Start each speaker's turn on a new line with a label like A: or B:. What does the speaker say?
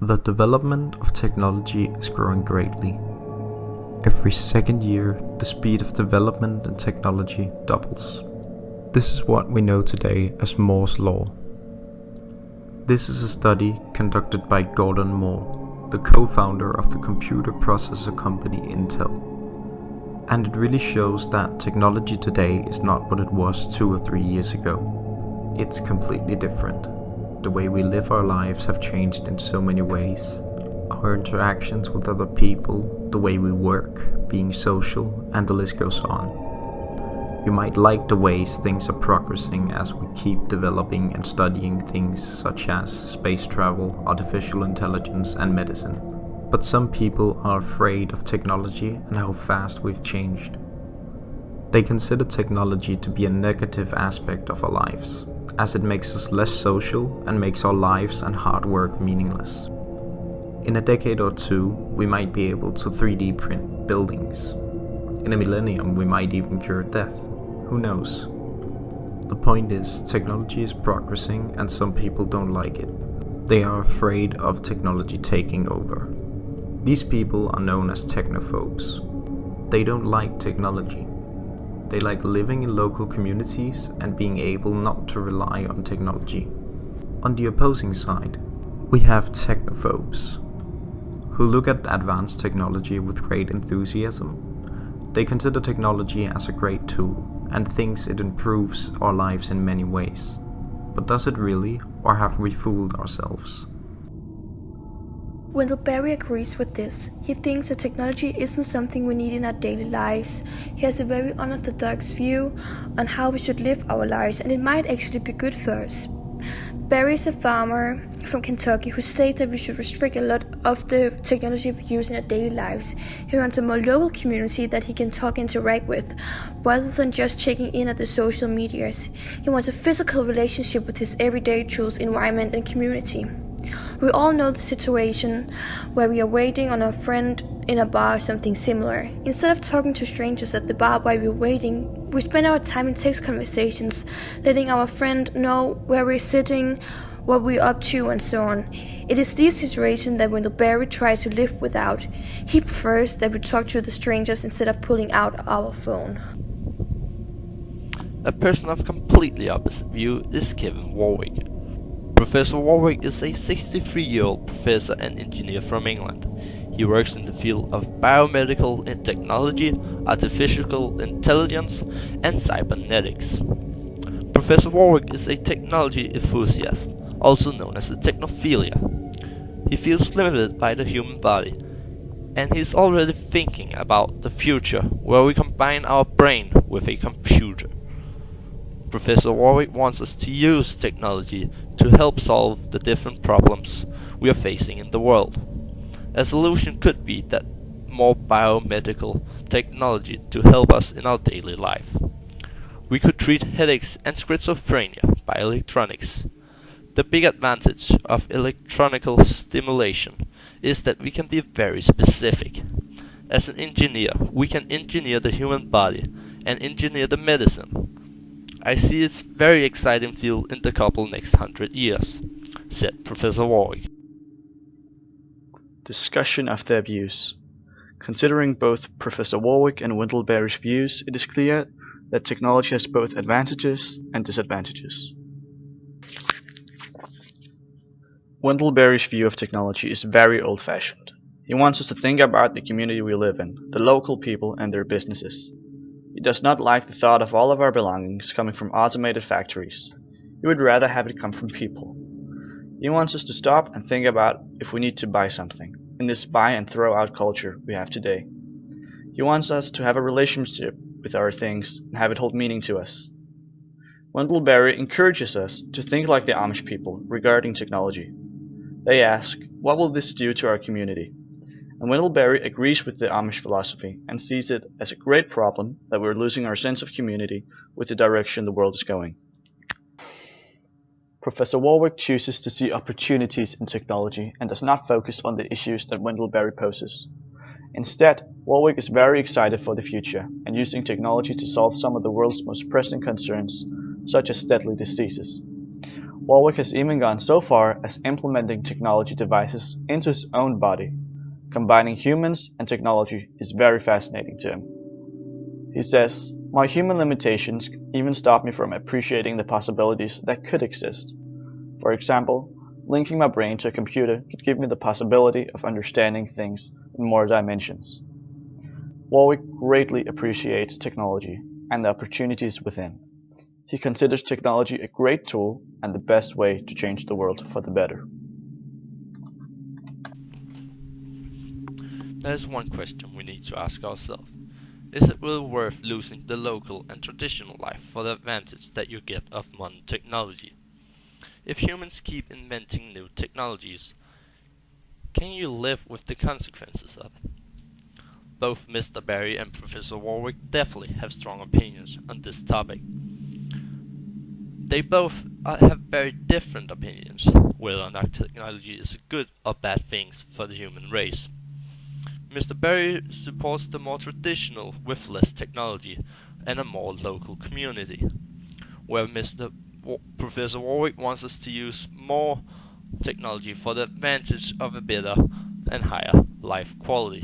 A: The development of technology is growing greatly. Every second year, the speed of development in technology doubles. This is what we know today as Moore's Law. This is a study conducted by Gordon Moore, the co-founder of the computer processor company Intel. And it really shows that technology today is not what it was 2 or 3 years ago. It's completely different. The way we live our lives have changed in so many ways. Our interactions with other people, the way we work, being social, and the list goes on. You might like the ways things are progressing as we keep developing and studying things such as space travel, artificial intelligence, and medicine. But some people are afraid of technology and how fast we've changed. They consider technology to be a negative aspect of our lives, as it makes us less social and makes our lives and hard work meaningless. In a decade or two, we might be able to 3D print buildings. In a millennium, we might even cure death. Who knows? The point is, technology is progressing and some people don't like it. They are afraid of technology taking over. These people are known as technophobes. They don't like technology. They like living in local communities and being able not to rely on technology. On the opposing side, we have technophobes, who look at advanced technology with great enthusiasm. They consider technology as a great tool and thinks it improves our lives in many ways. But does it really, or have we fooled ourselves?
B: Wendell Berry agrees with this. He thinks that technology isn't something we need in our daily lives. He has a very unorthodox view on how we should live our lives, and it might actually be good for us. Berry is a farmer from Kentucky who states that we should restrict a lot of the technology we use in our daily lives. He wants a more local community that he can talk and interact with, rather than just checking in at the social medias. He wants a physical relationship with his everyday tools, environment, and community. We all know the situation where we are waiting on a friend in a bar or something similar. Instead of talking to strangers at the bar while we're waiting, we spend our time in text conversations, letting our friend know where we're sitting, what we're up to, and so on. It is this situation that Wendell Berry tries to live without. He prefers that we talk to the strangers instead of pulling out our phone.
C: A person of completely opposite view is Kevin Warwick. Professor Warwick is a 63-year-old professor and engineer from England. He works in the field of biomedical technology, artificial intelligence, and cybernetics. Professor Warwick is a technology enthusiast, also known as a technophilia. He feels limited by the human body, and he's already thinking about the future where we combine our brain with a computer. Professor Warwick wants us to use technology to help solve the different problems we are facing in the world. A solution could be that more biomedical technology to help us in our daily life. We could treat headaches and schizophrenia by electronics. The big advantage of electronical stimulation is that we can be very specific. As an engineer, we can engineer the human body and engineer the medicine. I see it's very exciting field in the couple next 100 years, said Professor Warwick.
D: Discussion of their views. Considering both Professor Warwick and Wendell Berry's views, it is clear that technology has both advantages and disadvantages. Wendell Berry's view of technology is very old-fashioned. He wants us to think about the community we live in, the local people and their businesses. He does not like the thought of all of our belongings coming from automated factories. He would rather have it come from people. He wants us to stop and think about if we need to buy something, in this buy and throw out culture we have today. He wants us to have a relationship with our things and have it hold meaning to us. Wendell Berry encourages us to think like the Amish people regarding technology. They ask, what will this do to our community? And Wendell Berry agrees with the Amish philosophy and sees it as a great problem that we're losing our sense of community with the direction the world is going. Professor Warwick chooses to see opportunities in technology and does not focus on the issues that Wendell Berry poses. Instead, Warwick is very excited for the future and using technology to solve some of the world's most pressing concerns, such as deadly diseases. Warwick has even gone so far as implementing technology devices into his own body. Combining humans and technology is very fascinating to him. He says, "My human limitations even stop me from appreciating the possibilities that could exist. For example, linking my brain to a computer could give me the possibility of understanding things in more dimensions." Warwick greatly appreciates technology and the opportunities within. He considers technology a great tool and the best way to change the world for the better.
C: There's one question we need to ask ourselves. Is it really worth losing the local and traditional life for the advantage that you get of modern technology? If humans keep inventing new technologies, can you live with the consequences of it? Both Mr. Barry and Professor Warwick definitely have strong opinions on this topic. They both have very different opinions whether or not technology is a good or bad thing for the human race. Mr. Barry supports the more traditional with less technology and a more local community, where Professor Warwick wants us to use more technology for the advantage of a better and higher life quality.